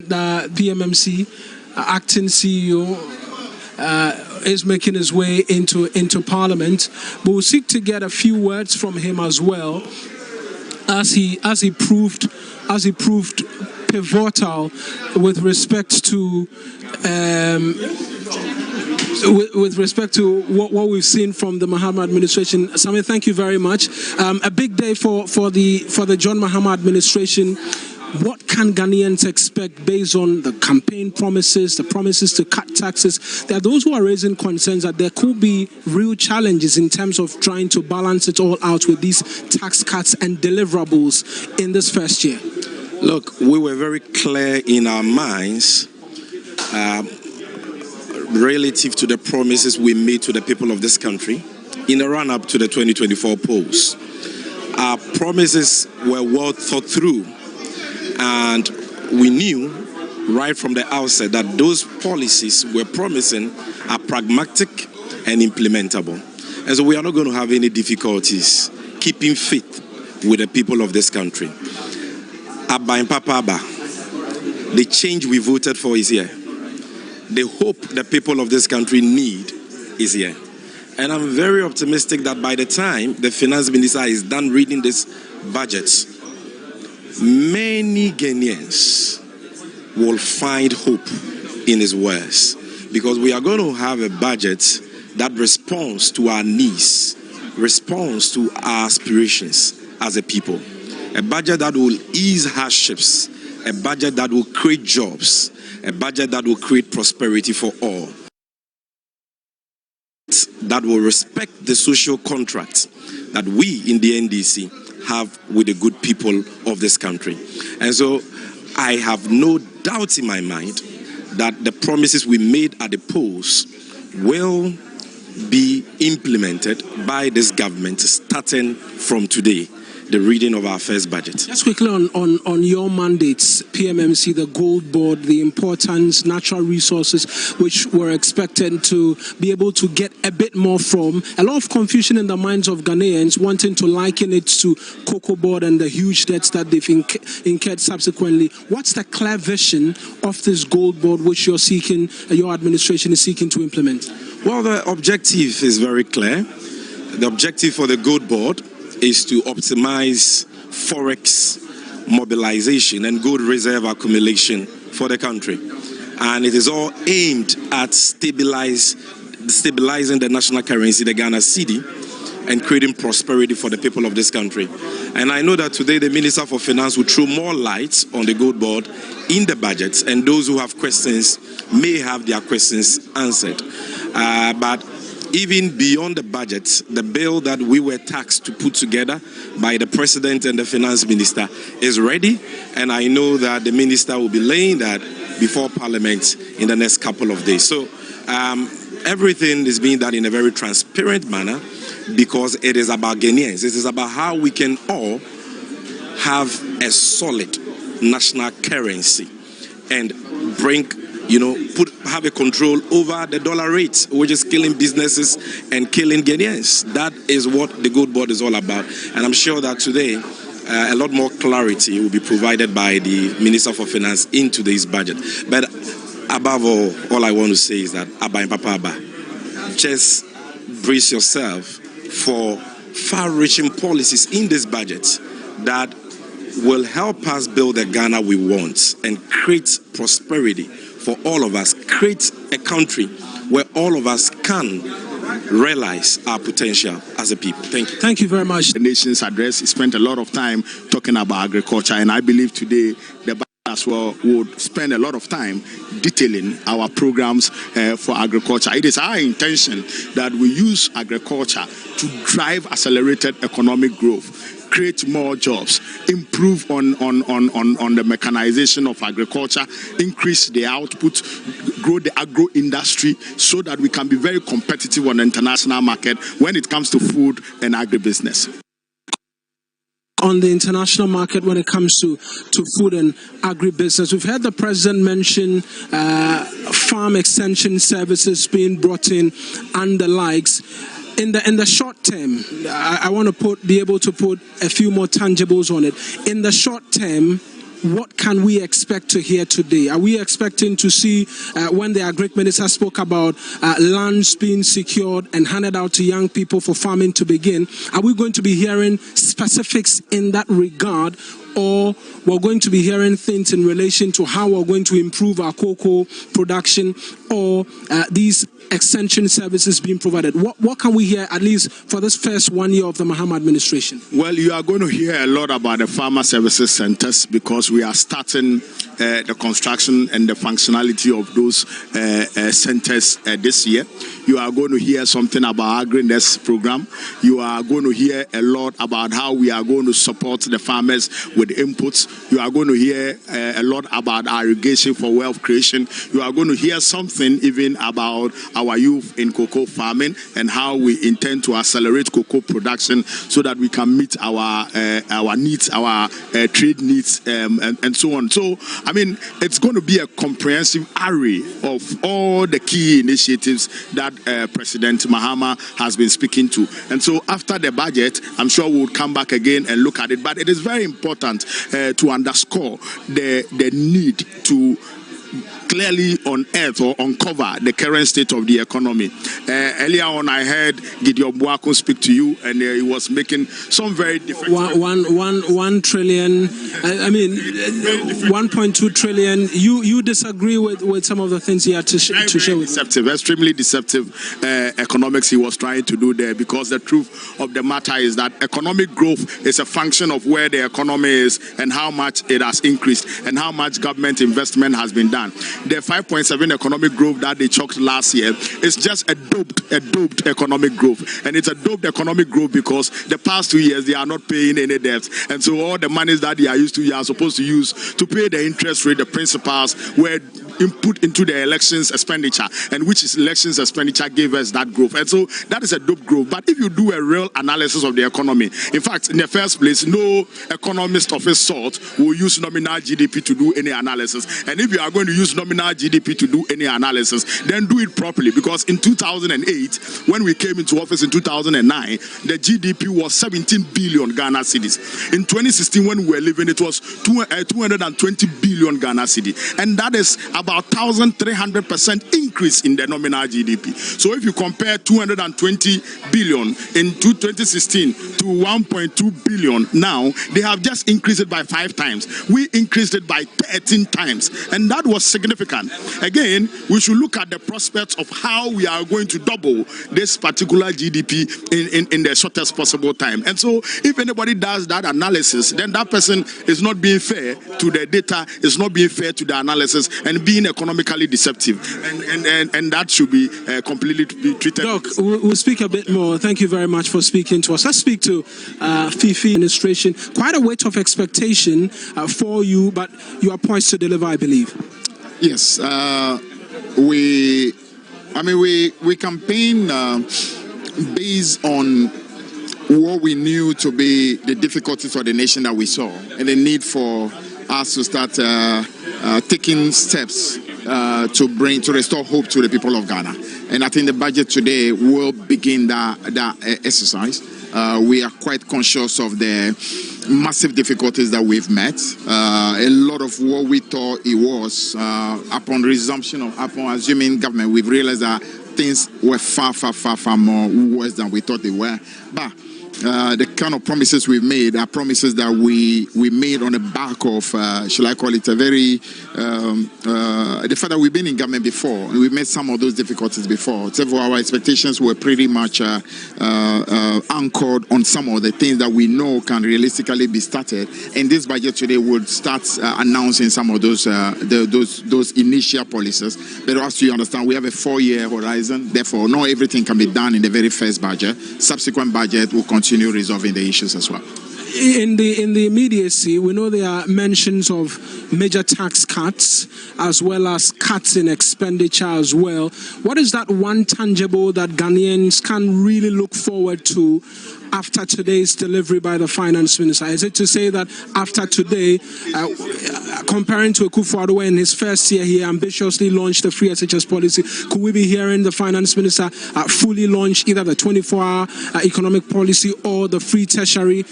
The PMMC acting CEO is making his way into Parliament. But we'll seek to get a few words from him as well, as he proved pivotal with respect to what we've seen from the Mahama administration. Sammy, thank you very much. A big day for the John Mahama administration. What can Ghanaians expect based on the campaign promises, the promises to cut taxes? There are those who are raising concerns that there could be real challenges in terms of trying to balance it all out with these tax cuts and deliverables in this first year. Look, we were very clear in our minds relative to the promises we made to the people of this country in the run-up to the 2024 polls. Our promises were well thought through, and we knew right from the outset that those policies we're promising are pragmatic and implementable. And so we are not going to have any difficulties keeping faith with the people of this country. Abba and Papa Abba, the change we voted for is here. The hope the people of this country need is here. And I'm very optimistic that by the time the finance minister is done reading this budget, many Ghanaians will find hope in his words, because we are going to have a budget that responds to our needs, responds to our aspirations as a people. A budget that will ease hardships, a budget that will create jobs, a budget that will create prosperity for all, that will respect the social contract that we in the NDC have with the good people of this country. And so I have no doubt in my mind that the promises we made at the polls will be implemented by this government starting from today, the reading of our first budget. Just quickly on your mandates, PMMC, the gold board, the importance, natural resources, which we're expected to be able to get a bit more from. A lot of confusion in the minds of Ghanaians wanting to liken it to cocoa board and the huge debts that they've incurred subsequently. What's the clear vision of this gold board which you're seeking, your administration is seeking to implement? Well, the objective is very clear. The objective for the gold board is to optimize forex mobilization and gold reserve accumulation for the country. And it is all aimed at stabilizing the national currency, the Ghana cedi, and creating prosperity for the people of this country. And I know that today the Minister for Finance will throw more light on the gold board in the budget, and those who have questions may have their questions answered. But even beyond the budget, the bill that we were tasked to put together by the President and the Finance Minister is ready, and I know that the Minister will be laying that before Parliament in the next couple of days. So everything is being done in a very transparent manner, because it is about Ghanaians. It is about how we can all have a solid national currency and bring, have a control over the dollar rate, which is killing businesses and killing Ghanaians. That is what the gold board is all about. And I'm sure that today a lot more clarity will be provided by the Minister for Finance in today's budget. But above all I want to say is that Abba and Papa Abba, just brace yourself for far-reaching policies in this budget that will help us build the Ghana we want and create prosperity for all of us, create a country where all of us can realize our potential as a people. Thank you. Thank you very much. The nation's address spent a lot of time talking about agriculture, and I believe today the budget as well would spend a lot of time detailing our programs for agriculture. It is our intention that we use agriculture to drive accelerated economic growth, create more jobs, improve on the mechanization of agriculture, increase the output, grow the agro industry so that we can be very competitive on the international market when it comes to food and agribusiness. On the international market when it comes to food and agribusiness, we've heard the president mention farm extension services being brought in and the likes. In the short term, I want to be able to put a few more tangibles on it. In the short term, what can we expect to hear today? Are we expecting to see when the Agric Minister spoke about lands being secured and handed out to young people for farming to begin? Are we going to be hearing specifics in that regard, or we're going to be hearing things in relation to how we're going to improve our cocoa production, or these extension services being provided? What can we hear, at least for this first 1 year of the Mahama administration? Well, you are going to hear a lot about the farmer services centers, because we are starting the construction and the functionality of those centers this year. You are going to hear something about Agri-Nest program. You are going to hear a lot about how we are going to support the farmers with inputs. You are going to hear a lot about irrigation for wealth creation. You are going to hear something even about our youth in cocoa farming and how we intend to accelerate cocoa production so that we can meet our needs, our trade needs, and so on. So, I mean, it's going to be a comprehensive array of all the key initiatives that President Mahama has been speaking to. And so after the budget, I'm sure we'll come back again and look at it. But it is very important to underscore the need to clearly unearth or uncover the current state of the economy. Earlier on, I heard Gideon Buako speak to you, and he was making some very different... 1 trillion, I mean, 1.2 trillion. You disagree with some of the things he had to share with deceptive, extremely deceptive economics he was trying to do there, because the truth of the matter is that economic growth is a function of where the economy is and how much it has increased and how much government investment has been done. The 5.7 economic growth that they chalked last year is just a doped economic growth. And it's a doped economic growth because the past 2 years they are not paying any debt. And so all the monies that they are used to, you are supposed to use to pay the interest rate, the principals, were input into the elections expenditure, and which is elections expenditure gave us that growth. And so that is a dope growth. But if you do a real analysis of the economy, in fact, in the first place, no economist of his sort will use nominal GDP to do any analysis. And if you are going to use nominal GDP to do any analysis, then do it properly. Because in 2008, when we came into office in 2009, the GDP was 17 billion Ghana cedis. In 2016, when we were living, it was 220 billion Ghana cedi. And that is about 1,300% increase in the nominal GDP. So if you compare 220 billion in 2016 to 1.2 billion now, they have just increased it by 5 times. We increased it by 13 times. And that was significant. Again, we should look at the prospects of how we are going to double this particular GDP in the shortest possible time. And so if anybody does that analysis, then that person is not being fair to the data, is not being fair to the analysis, and being economically deceptive. And that should be completely treated. Doc, we'll speak a bit more. Thank you very much for speaking to us. Let's speak to Fiifi administration. Quite a weight of expectation for you, but you are poised to deliver, I believe. Yes, we campaign based on what we knew to be the difficulties for the nation that we saw, and the need for us to start taking steps to restore hope to the people of Ghana. And I think the budget today will begin that exercise. We are quite conscious of the massive difficulties that we've met. A lot of what we thought it was upon assuming government, we've realized that things were far more worse than we thought they were. But the kind of promises we've made are promises that we made on the back of, shall I call it, a very, the fact that we've been in government before, and we've met some of those difficulties before. Therefore, our expectations were pretty much anchored on some of the things that we know can realistically be started. And this budget today would start announcing some of those initial policies. But also, you understand, we have a 4-year horizon. Therefore, not everything can be done in the very first budget. Subsequent budget will continue resolving the issues as well. In the immediacy, we know there are mentions of major tax cuts as well as cuts in expenditure as well. What is that one tangible that Ghanaians can really look forward to after today's delivery by the finance minister? Is it to say that after today, comparing to Akufo-Addo in his first year, he ambitiously launched the free SHS policy, could we be hearing the finance minister fully launch either the 24-hour economic policy or the free tertiary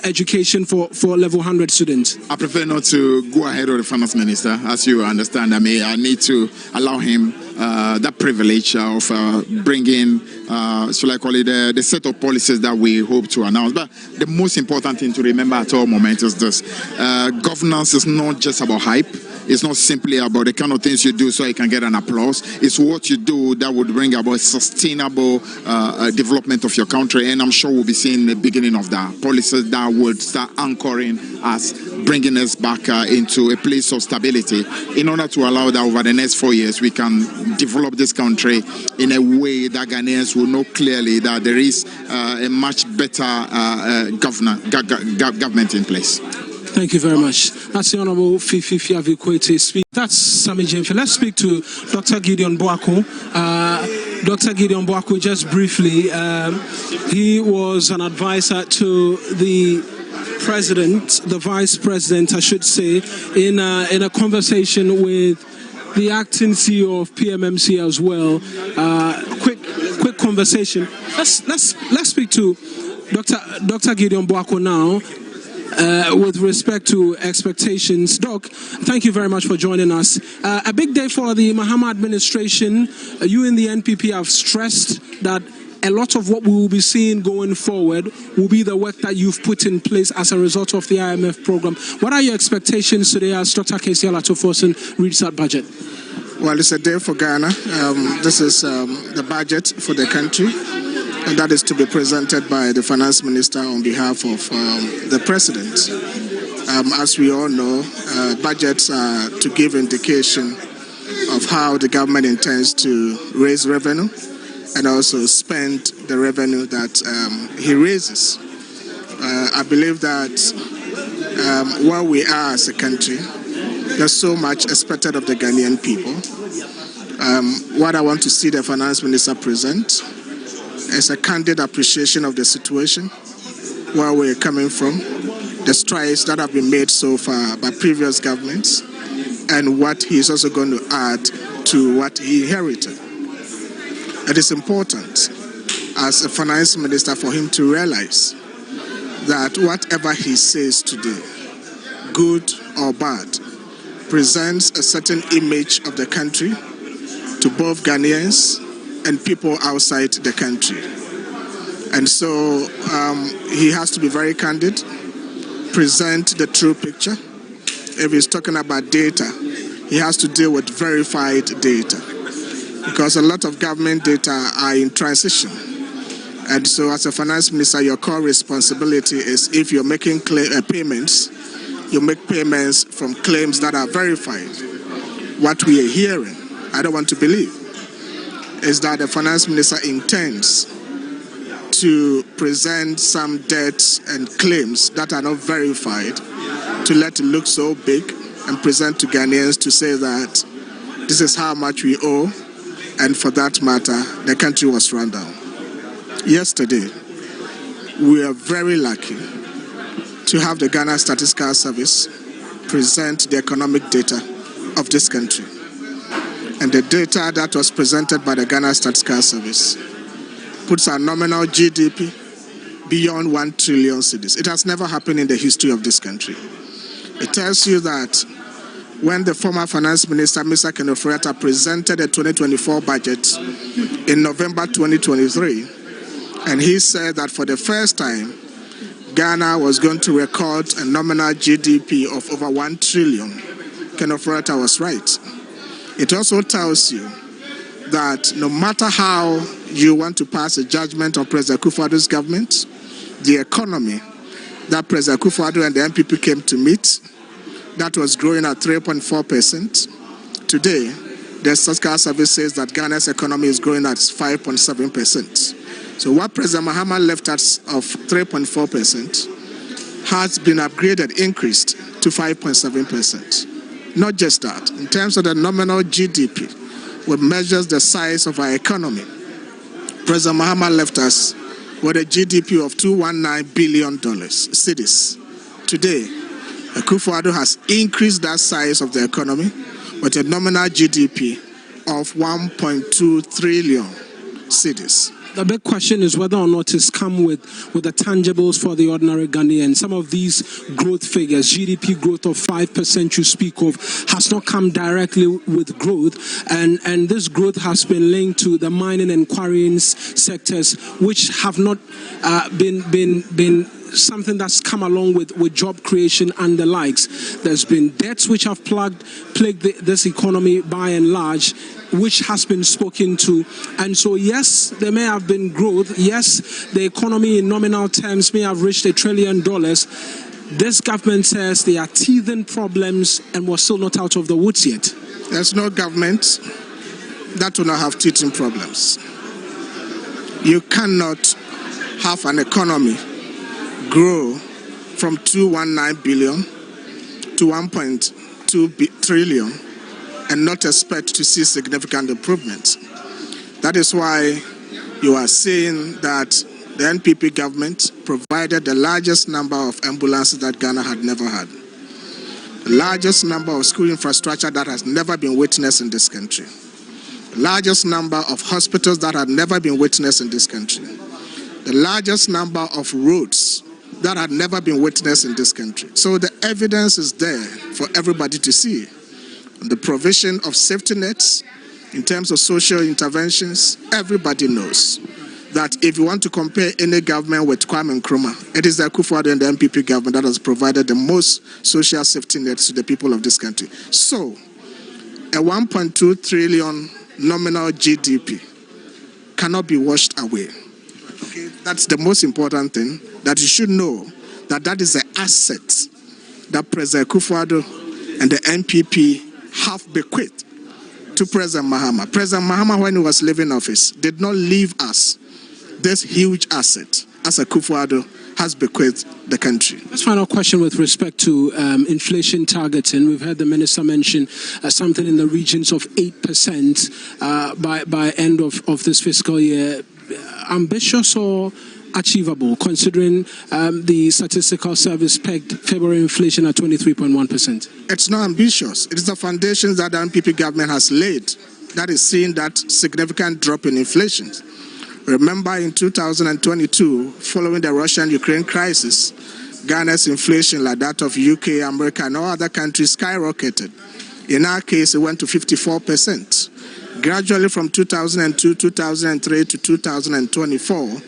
education for level 100 students? I prefer not to go ahead of the finance minister. As you understand, I need to allow him that privilege of bringing, shall I call it, the set of policies that we hope to announce. But the most important thing to remember at all moments is this. Governance is not just about hype. It's not simply about the kind of things you do so you can get an applause. It's what you do that would bring about sustainable development of your country. And I'm sure we'll be seeing the beginning of that. Policies that would start anchoring us, bringing us back into a place of stability in order to allow that over the next 4 years we can develop this country in a way that Ghanaians will know clearly that there is a much better government in place. Thank you very much. That's the Honourable Fiifi Kwetey. That's Sammy Gyemfi. Let's speak to Dr. Gideon Boako. Dr. Gideon Boako, just briefly, he was an advisor to the president, the vice president, I should say, in a conversation with the acting CEO of PMMC as well. Quick conversation. Let's speak to Dr. Gideon Boako now. With respect to expectations. Doc, thank you very much for joining us. A big day for the Mahama administration. You in the NPP have stressed that a lot of what we will be seeing going forward will be the work that you've put in place as a result of the IMF program. What are your expectations today as Dr. Kesi Alatoforson reads that budget? Well, it's a day for Ghana. This is the budget for the country. And that is to be presented by the finance minister on behalf of the president. As we all know, budgets are to give indication of how the government intends to raise revenue and also spend the revenue that he raises. I believe that where we are as a country, there's so much expected of the Ghanaian people. What I want to see the finance minister present is a candid appreciation of the situation, where we're coming from, the strides that have been made so far by previous governments, and what he's also going to add to what he inherited. It is important as a finance minister for him to realize that whatever he says today, good or bad, presents a certain image of the country to both Ghanaians and people outside the country. And so he has to be very candid, present the true picture. If he's talking about data, he has to deal with verified data, because a lot of government data are in transition. And so as a finance minister, your core responsibility is, if you're making payments, you make payments from claims that are verified. What we are hearing, I don't want to believe, is that the finance minister intends to present some debts and claims that are not verified, to let it look so big and present to Ghanaians to say that this is how much we owe, and for that matter, the country was run down. Yesterday, we are very lucky to have the Ghana Statistical Service present the economic data of this country. And the data that was presented by the Ghana Statistical Service puts our nominal GDP beyond 1 trillion cedis. It has never happened in the history of this country. It tells you that when the former finance minister, Mr. Kenofriata, presented the 2024 budget in November 2023, and he said that for the first time, Ghana was going to record a nominal GDP of over 1 trillion, Kenofriata was right. It also tells you that no matter how you want to pass a judgment on President Akufo-Addo's government, the economy that President Akufo-Addo and the NPP came to meet, that was growing at 3.4%. Today, the Statistical Service says that Ghana's economy is growing at 5.7%. So what President Mahama left us of 3.4% has been upgraded, increased to 5.7%. Not just that. In terms of the nominal GDP, which measures the size of our economy, President Mahama left us with a GDP of $219 billion cedis. Today, Akufo-Addo has increased that size of the economy with a nominal GDP of 1.2 trillion cedis. The big question is whether or not it's come with the tangibles for the ordinary Ghanaian. Some of these growth figures, GDP growth of 5% you speak of, has not come directly with growth, and this growth has been linked to the mining and quarrying sectors, which have not been something that's come along with job creation and the likes. There's been debts which have plagued this economy by and large, which has been spoken to. And so, yes, there may have been growth. Yes, the economy in nominal terms may have reached $1 trillion. This government says there are teething problems and we're still not out of the woods yet. There's no government that will not have teething problems. You cannot have an economy grow from 219 billion to 1.2 trillion and not expect to see significant improvements. That is why you are seeing that the NPP government provided the largest number of ambulances that Ghana had never had. The largest number of school infrastructure that has never been witnessed in this country. The largest number of hospitals that had never been witnessed in this country. The largest number of roads that had never been witnessed in this country. So the evidence is there for everybody to see. The provision of safety nets, in terms of social interventions, everybody knows that if you want to compare any government with Kwame Akroma, it is the Akufo-Addo and the NPP government that has provided the most social safety nets to the people of this country. So, a 1.2 trillion nominal GDP cannot be washed away. Okay, that's the most important thing, that you should know that that is the asset that President Akufo-Addo and the NPP have bequeathed to President Mahama. President Mahama, when he was leaving office, did not leave us this huge asset as Akufo-Addo has bequeathed the country. Let's final question with respect to inflation targeting. We've heard the minister mention something in the regions of 8% by end of this fiscal year. Ambitious or achievable, considering the statistical service pegged February inflation at 23.1%? It's not ambitious. It is the foundations that the NPP government has laid that is seeing that significant drop in inflation. Remember, in 2022, following the Russian-Ukraine crisis, Ghana's inflation, like that of UK, America, and all other countries, skyrocketed. In our case, it went to 54%. Gradually, from 2002, 2003 to 2024,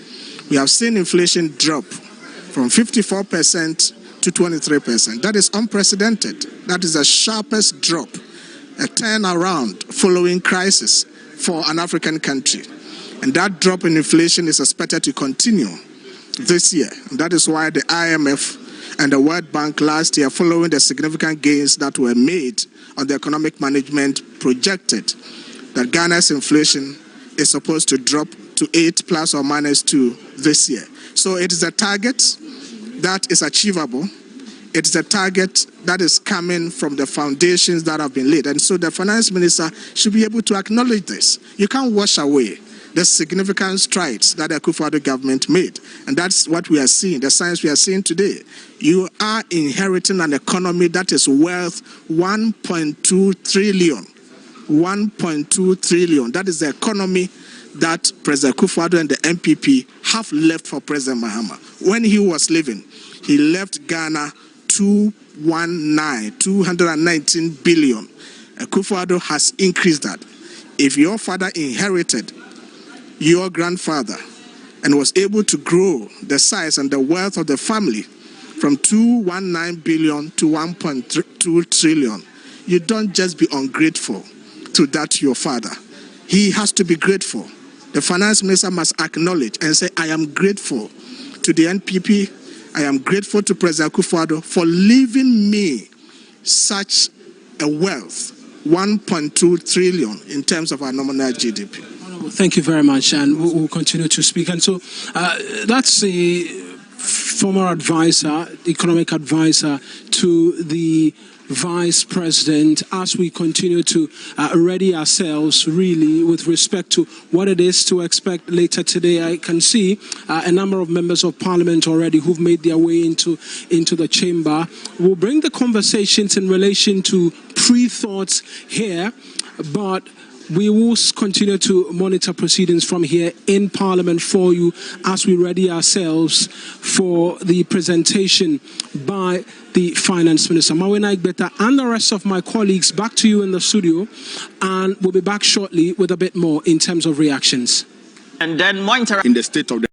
we have seen inflation drop from 54% to 23%. That is unprecedented. That is the sharpest drop, a turnaround following crisis for an African country. And that drop in inflation is expected to continue this year. And that is why the IMF and the World Bank last year, following the significant gains that were made on the economic management, projected that Ghana's inflation is supposed to drop to 8 plus or minus 2 this year. So it is a target that is achievable. It is a target that is coming from the foundations that have been laid. And so the finance minister should be able to acknowledge this. You can't wash away the significant strides that the Akufo-Addo government made. And that's what we are seeing, the science we are seeing today. You are inheriting an economy that is worth 1.2 trillion. 1.2 trillion. That is the economy that President Akufo-Addo and the NPP have left for President Mahama. When he was leaving, he left Ghana 219 billion. Akufo-Addo has increased that. If your father inherited your grandfather and was able to grow the size and the wealth of the family from 219 billion to 1.2 trillion, you don't just be ungrateful to that your father. He has to be grateful. The finance minister must acknowledge and say, I am grateful to the NPP, I am grateful to President Akufo-Addo for leaving me such a wealth, 1.2 trillion in terms of our nominal GDP. Thank you very much, and we'll continue to speak. And so that's the former advisor, economic advisor to the Vice President, as we continue to ready ourselves really with respect to what it is to expect later today. I can see a number of members of Parliament already who've made their way into the chamber. We'll bring the conversations in relation to pre-thoughts here, but we will continue to monitor proceedings from here in Parliament for you as we ready ourselves for the presentation by the Finance Minister. Mawena Igbeta and the rest of my colleagues, back to you in the studio, and we'll be back shortly with a bit more in terms of reactions. And then monitor in the state of the